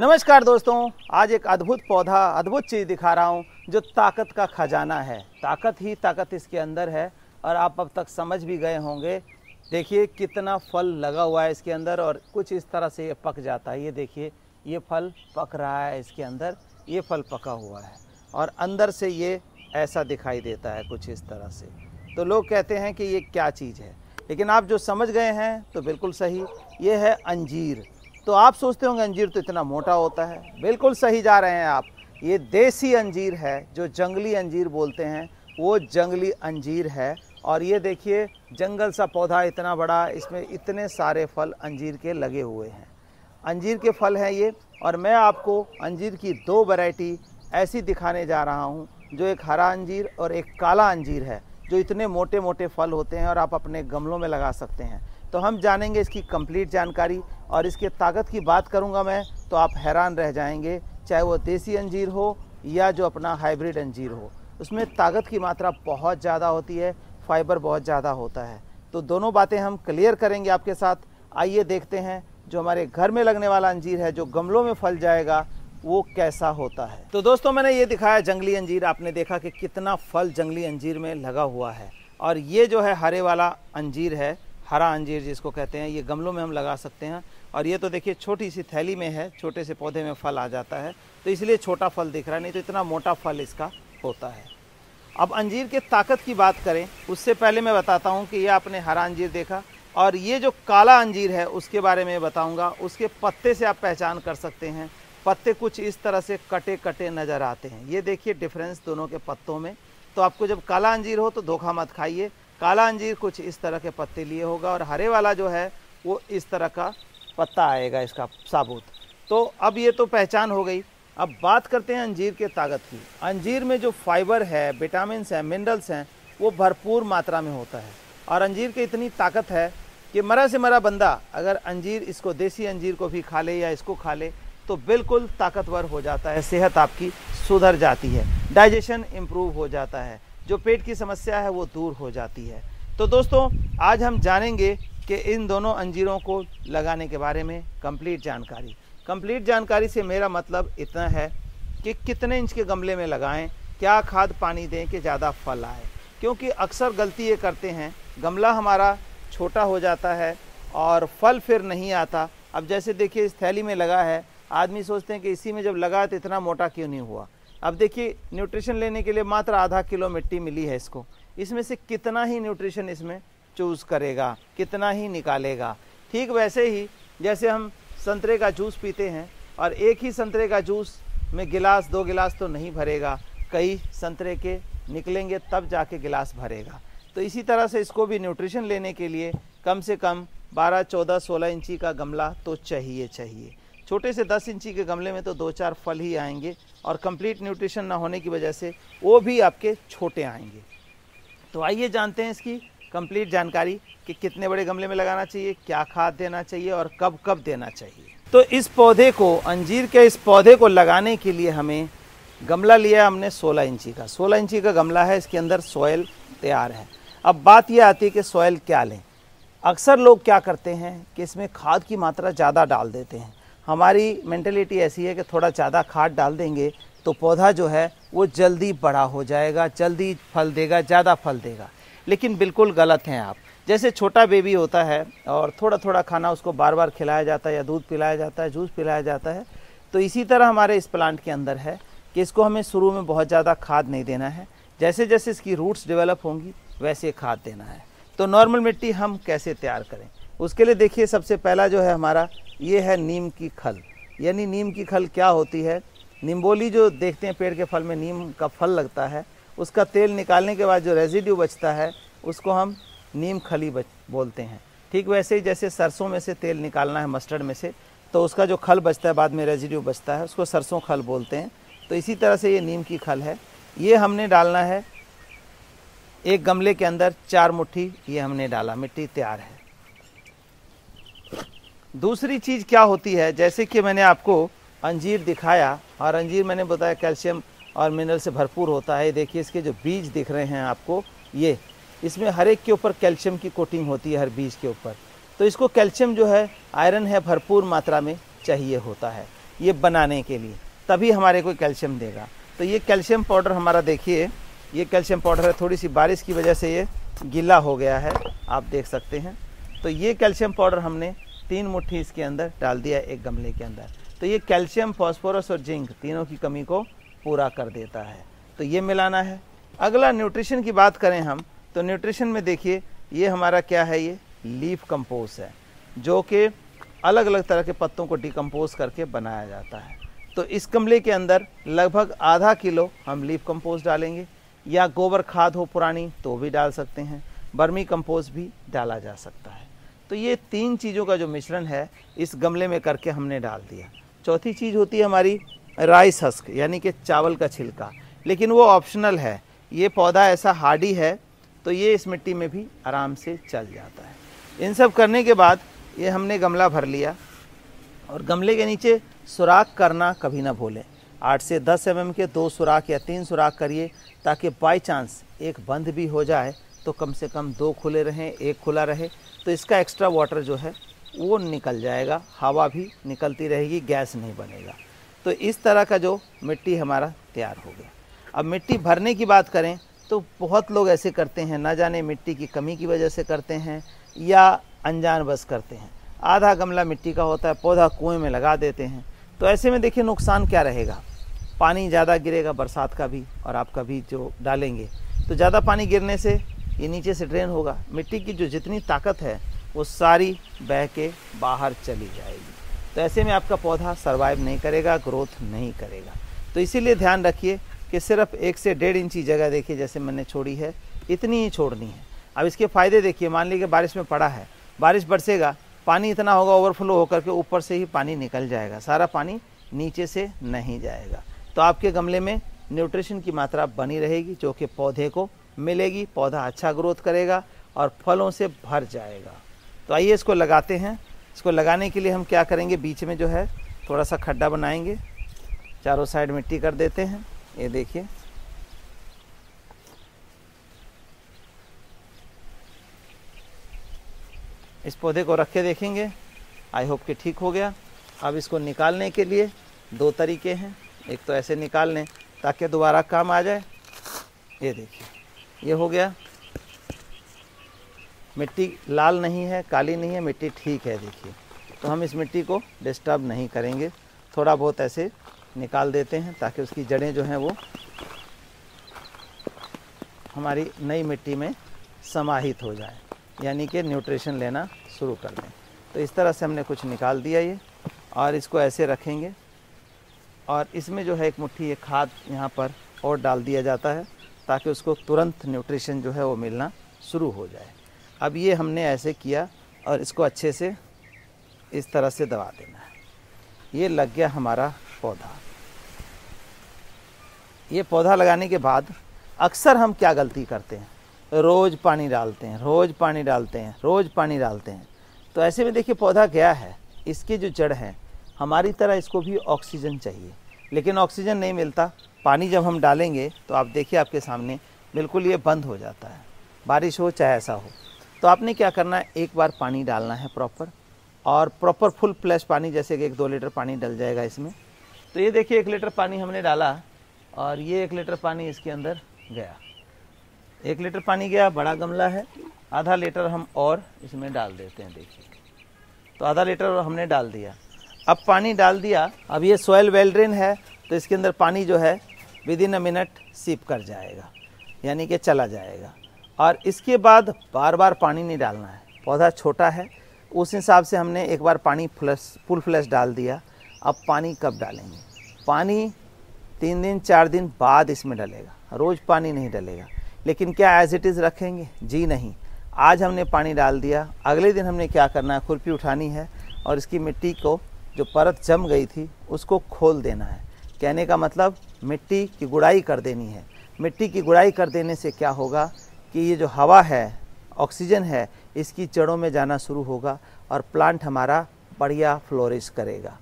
नमस्कार दोस्तों, आज एक अद्भुत पौधा, अद्भुत चीज़ दिखा रहा हूँ जो ताकत का खजाना है। ताकत ही ताकत इसके अंदर है और आप अब तक समझ भी गए होंगे। देखिए कितना फल लगा हुआ है इसके अंदर और कुछ इस तरह से ये पक जाता है। ये देखिए, ये फल पक रहा है इसके अंदर, ये फल पका हुआ है और अंदर से ये ऐसा दिखाई देता है कुछ इस तरह से। तो लोग कहते हैं कि ये क्या चीज़ है, लेकिन आप जो समझ गए हैं तो बिल्कुल सही, ये है अंजीर। तो आप सोचते होंगे अंजीर तो इतना मोटा होता है, बिल्कुल सही जा रहे हैं आप। ये देसी अंजीर है, जो जंगली अंजीर बोलते हैं, वो जंगली अंजीर है। और ये देखिए जंगल सा पौधा इतना बड़ा, इसमें इतने सारे फल अंजीर के लगे हुए हैं। अंजीर के फल हैं ये, और मैं आपको अंजीर की दो वैरायटी ऐसी दिखाने जा रहा हूँ, जो एक हरा अंजीर और एक काला अंजीर है, जो इतने मोटे मोटे फल होते हैं और आप अपने गमलों में लगा सकते हैं। तो हम जानेंगे इसकी कंप्लीट जानकारी, और इसके ताकत की बात करूंगा मैं तो आप हैरान रह जाएंगे। चाहे वो देसी अंजीर हो या जो अपना हाइब्रिड अंजीर हो, उसमें ताकत की मात्रा बहुत ज़्यादा होती है, फाइबर बहुत ज़्यादा होता है। तो दोनों बातें हम क्लियर करेंगे आपके साथ। आइए देखते हैं जो हमारे घर में लगने वाला अंजीर है, जो गमलों में फल जाएगा, वो कैसा होता है। तो दोस्तों, मैंने ये दिखाया जंगली अंजीर। आपने देखा कि कितना फल जंगली अंजीर में लगा हुआ है। और ये जो है हरे वाला अंजीर है, हरा अंजीर जिसको कहते हैं, ये गमलों में हम लगा सकते हैं। और ये तो देखिए छोटी सी थैली में है, छोटे से पौधे में फल आ जाता है, तो इसलिए छोटा फल दिख रहा है, नहीं तो इतना मोटा फल इसका होता है। अब अंजीर के ताकत की बात करें उससे पहले मैं बताता हूँ कि ये आपने हरा अंजीर देखा, और ये जो काला अंजीर है उसके बारे में बताऊँगा। उसके पत्ते से आप पहचान कर सकते हैं। पत्ते कुछ इस तरह से कटे कटे नज़र आते हैं। ये देखिए डिफरेंस दोनों के पत्तों में। तो आपको जब काला अंजीर हो तो धोखा मत खाइए। काला अंजीर कुछ इस तरह के पत्ते लिए होगा, और हरे वाला जो है वो इस तरह का पत्ता आएगा इसका साबुत। तो अब ये तो पहचान हो गई। अब बात करते हैं अंजीर के ताकत की। अंजीर में जो फाइबर है, विटामिन हैं, मिनरल्स हैं, वो भरपूर मात्रा में होता है। और अंजीर की इतनी ताकत है कि मरा से मरा बंदा अगर अंजीर, इसको देसी अंजीर को भी खा ले या इसको खा ले तो बिल्कुल ताकतवर हो जाता है। सेहत आपकी सुधर जाती है, डाइजेशन इम्प्रूव हो जाता है, जो पेट की समस्या है वो दूर हो जाती है। तो दोस्तों, आज हम जानेंगे कि इन दोनों अंजीरों को लगाने के बारे में कंप्लीट जानकारी। कंप्लीट जानकारी से मेरा मतलब इतना है कि कितने इंच के गमले में लगाएं, क्या खाद पानी दें कि ज़्यादा फल आए। क्योंकि अक्सर गलती ये करते हैं, गमला हमारा छोटा हो जाता है और फल फिर नहीं आता। अब जैसे देखिए इस थैली में लगा है, आदमी सोचते हैं कि इसी में जब लगा तो इतना मोटा क्यों नहीं हुआ। अब देखिए न्यूट्रिशन लेने के लिए मात्र आधा किलो मिट्टी मिली है इसको, इसमें से कितना ही न्यूट्रिशन इसमें चूज़ करेगा, कितना ही निकालेगा। ठीक वैसे ही जैसे हम संतरे का जूस पीते हैं, और एक ही संतरे का जूस में गिलास दो गिलास तो नहीं भरेगा, कई संतरे के निकलेंगे तब जाके गिलास भरेगा। तो इसी तरह से इसको भी न्यूट्रिशन लेने के लिए कम से कम 12, 14, 16 इंची का गमला तो चाहिए। छोटे से 10 इंची के गमले में तो 2-4 फल ही आएंगे, और कंप्लीट न्यूट्रिशन ना होने की वजह से वो भी आपके छोटे आएंगे। तो आइए जानते हैं इसकी कंप्लीट जानकारी कि कितने बड़े गमले में लगाना चाहिए, क्या खाद देना चाहिए और कब कब देना चाहिए। तो इस पौधे को, अंजीर के इस पौधे को लगाने के लिए हमें गमला लिया हमने 16 इंची का। 16 इंची का गमला है, इसके अंदर सॉयल तैयार है। अब बात यह आती है कि सॉयल क्या लें। अक्सर लोग क्या करते हैं कि इसमें खाद की मात्रा ज़्यादा डाल देते हैं। हमारी मेंटेलिटी ऐसी है कि थोड़ा ज़्यादा खाद डाल देंगे तो पौधा जो है वो जल्दी बड़ा हो जाएगा, जल्दी फल देगा, ज़्यादा फल देगा। लेकिन बिल्कुल गलत हैं आप। जैसे छोटा बेबी होता है और थोड़ा थोड़ा खाना उसको बार बार खिलाया जाता है, या दूध पिलाया जाता है, जूस पिलाया जाता है, तो इसी तरह हमारे इस प्लांट के अंदर है कि इसको हमें शुरू में बहुत ज़्यादा खाद नहीं देना है। जैसे जैसे इसकी रूट्स डेवलप होंगी वैसे खाद देना है। तो नॉर्मल मिट्टी हम कैसे तैयार करें, उसके लिए देखिए सबसे पहला जो है हमारा, ये है नीम की खल। यानी नीम की खल क्या होती है, निम्बोली जो देखते हैं पेड़ के फल में नीम का फल लगता है, उसका तेल निकालने के बाद जो रेजिड्यू बचता है उसको हम नीम खली बोलते हैं। ठीक वैसे ही जैसे सरसों में से तेल निकालना है, मस्टर्ड में से, तो उसका जो खल बचता है, बाद में रेजिड्यू बचता है, उसको सरसों खल बोलते हैं। तो इसी तरह से ये नीम की खल है। ये हमने डालना है एक गमले के अंदर 4 मुट्ठी, ये हमने डाला, मिट्टी तैयार है। दूसरी चीज़ क्या होती है, जैसे कि मैंने आपको अंजीर दिखाया, और अंजीर मैंने बताया कैल्शियम और मिनरल से भरपूर होता है। देखिए इसके जो बीज दिख रहे हैं आपको, ये इसमें हर एक के ऊपर कैल्शियम की कोटिंग होती है, हर बीज के ऊपर। तो इसको कैल्शियम जो है, आयरन है, भरपूर मात्रा में चाहिए होता है। ये बनाने के लिए, तभी हमारे को कैल्शियम देगा। तो ये कैल्शियम पाउडर हमारा देखिए, ये कैल्शियम पाउडर है, थोड़ी सी बारिश की वजह से ये गीला हो गया है, आप देख सकते हैं। तो ये कैल्शियम पाउडर हमने 3 मुट्ठी इसके अंदर डाल दिया एक गमले के अंदर। तो ये कैल्शियम, फास्फोरस और जिंक तीनों की कमी को पूरा कर देता है। तो ये मिलाना है। अगला न्यूट्रिशन की बात करें हम, तो न्यूट्रिशन में देखिए ये हमारा क्या है, ये लीफ कंपोस्ट है, जो कि अलग अलग तरह के पत्तों को डिकम्पोज करके बनाया जाता है। तो इस गमले के अंदर लगभग आधा किलो हम लीफ कंपोस्ट डालेंगे, या गोबर खाद हो पुरानी तो भी डाल सकते हैं, बर्मी कंपोस्ट भी डाला जा सकता है। तो ये 3 चीज़ों का जो मिश्रण है इस गमले में करके हमने डाल दिया। चौथी चीज़ होती है हमारी राइस हस्क, यानी कि चावल का छिलका, लेकिन वो ऑप्शनल है। ये पौधा ऐसा हार्डी है तो ये इस मिट्टी में भी आराम से चल जाता है। इन सब करने के बाद ये हमने गमला भर लिया, और गमले के नीचे सुराख करना कभी ना भूलें। 8 से 10 mm के 2 सुराख या 3 सुराख करिए, ताकि बाई चांस एक बंद भी हो जाए तो कम से कम 2 खुले रहें, 1 खुला रहे, तो इसका एक्स्ट्रा वाटर जो है वो निकल जाएगा, हवा भी निकलती रहेगी, गैस नहीं बनेगा। तो इस तरह का जो मिट्टी हमारा तैयार हो गया। अब मिट्टी भरने की बात करें तो बहुत लोग ऐसे करते हैं, ना जाने मिट्टी की कमी की वजह से करते हैं या अनजान बस करते हैं। आधा गमला मिट्टी का होता है, पौधा कुएं में लगा देते हैं। तो ऐसे में देखिए नुकसान क्या रहेगा, पानी ज़्यादा गिरेगा बरसात का भी, और आप कभी जो डालेंगे तो ज़्यादा पानी गिरने से ये नीचे से ड्रेन होगा, मिट्टी की जो जितनी ताकत है वो सारी बह के बाहर चली जाएगी। तो ऐसे में आपका पौधा सर्वाइव नहीं करेगा, ग्रोथ नहीं करेगा। तो इसीलिए ध्यान रखिए कि सिर्फ 1 से 1.5 इंची जगह देखिए जैसे मैंने छोड़ी है, इतनी ही छोड़नी है। अब इसके फ़ायदे देखिए, मान लीजिए बारिश में पड़ा है, बारिश बरसेगा, पानी इतना होगा ओवरफ्लो होकर के ऊपर से ही पानी निकल जाएगा, सारा पानी नीचे से नहीं जाएगा। तो आपके गमले में न्यूट्रिशन की मात्रा बनी रहेगी, जो कि पौधे को मिलेगी, पौधा अच्छा ग्रोथ करेगा और फलों से भर जाएगा। तो आइए इसको लगाते हैं। इसको लगाने के लिए हम क्या करेंगे, बीच में जो है थोड़ा सा खड्डा बनाएंगे, चारों साइड मिट्टी कर देते हैं। ये देखिए, इस पौधे को रख के देखेंगे, आई होप कि ठीक हो गया। अब इसको निकालने के लिए 2 तरीके हैं, एक तो ऐसे निकाल लें ताकि दोबारा काम आ जाए। ये देखिए, ये हो गया, मिट्टी लाल नहीं है, काली नहीं है, मिट्टी ठीक है। देखिए, तो हम इस मिट्टी को डिस्टर्ब नहीं करेंगे, थोड़ा बहुत ऐसे निकाल देते हैं ताकि उसकी जड़ें जो हैं वो हमारी नई मिट्टी में समाहित हो जाए, यानी कि न्यूट्रिशन लेना शुरू कर दें। तो इस तरह से हमने कुछ निकाल दिया ये, और इसको ऐसे रखेंगे, और इसमें जो है एक मुट्ठी ये खाद यहाँ पर और डाल दिया जाता है ताकि उसको तुरंत न्यूट्रिशन जो है वो मिलना शुरू हो जाए। अब ये हमने ऐसे किया, और इसको अच्छे से इस तरह से दबा देना है। ये लग गया हमारा पौधा। ये पौधा लगाने के बाद अक्सर हम क्या गलती करते हैं, रोज़ पानी डालते हैं, रोज़ पानी डालते हैं, रोज़ पानी डालते हैं। तो ऐसे में देखिए पौधा गया है, इसकी जो जड़ है हमारी तरह इसको भी ऑक्सीजन चाहिए, लेकिन ऑक्सीजन नहीं मिलता। पानी जब हम डालेंगे तो आप देखिए आपके सामने बिल्कुल ये बंद हो जाता है, बारिश हो चाहे ऐसा हो। तो आपने क्या करना है, एक बार पानी डालना है प्रॉपर, और प्रॉपर फुल फ्लैश पानी, जैसे कि 1-2 लीटर पानी डल जाएगा इसमें। तो ये देखिए 1 लीटर पानी हमने डाला, और ये 1 लीटर पानी इसके अंदर गया। 1 लीटर पानी गया, बड़ा गमला है, आधा लीटर हम और इसमें डाल देते हैं। देखिए, तो आधा लीटर हमने डाल दिया। अब पानी डाल दिया, अब ये सॉइल वेल ड्रेन है, तो इसके अंदर पानी जो है विदिन अ मिनट सीप कर जाएगा, यानी कि चला जाएगा। और इसके बाद बार बार पानी नहीं डालना है, पौधा छोटा है उस हिसाब से हमने एक बार पानी फुल फ्लैश डाल दिया। अब पानी कब डालेंगे, पानी 3 दिन 4 दिन बाद इसमें डलेगा, रोज़ पानी नहीं डलेगा। लेकिन क्या एज इट इज़ रखेंगे, जी नहीं। आज हमने पानी डाल दिया, अगले दिन हमने क्या करना है, खुरपी उठानी है और इसकी मिट्टी को जो परत जम गई थी उसको खोल देना है। कहने का मतलब मिट्टी की गुड़ाई कर देनी है। मिट्टी की गुड़ाई कर देने से क्या होगा कि ये जो हवा है, ऑक्सीजन है, इसकी जड़ों में जाना शुरू होगा और प्लांट हमारा बढ़िया फ्लोरिश करेगा।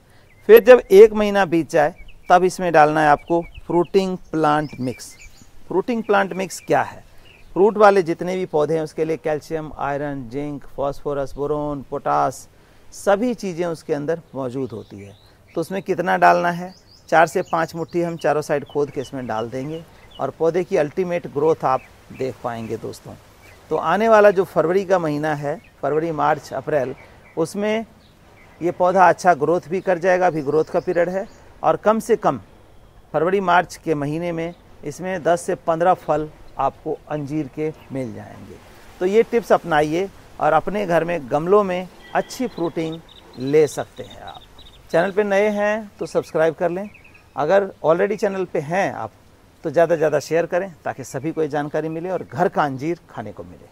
फिर जब 1 महीना बीत जाए तब इसमें डालना है आपको fruiting plant mix. Fruiting plant mix क्या है, फ्रूट वाले जितने भी पौधे हैं उसके लिए calcium, iron, zinc, phosphorus, boron, potash, सभी चीज़ें उसके अंदर मौजूद होती है। तो उसमें कितना डालना है, 4 से 5 मुट्ठी हम चारों साइड खोद के इसमें डाल देंगे और पौधे की अल्टीमेट ग्रोथ आप देख पाएंगे दोस्तों। तो आने वाला जो फरवरी का महीना है, फरवरी मार्च अप्रैल, उसमें ये पौधा अच्छा ग्रोथ भी कर जाएगा, अभी ग्रोथ का पीरियड है। और कम से कम फरवरी मार्च के महीने में इसमें 10 से 15 फल आपको अंजीर के मिल जाएंगे। तो ये टिप्स अपनाइए और अपने घर में गमलों में अच्छी फ्रूटिंग ले सकते हैं आप। चैनल पे नए हैं तो सब्सक्राइब कर लें, अगर ऑलरेडी चैनल पे हैं आप तो ज़्यादा से ज़्यादा शेयर करें ताकि सभी को ये जानकारी मिले और घर का अंजीर खाने को मिले।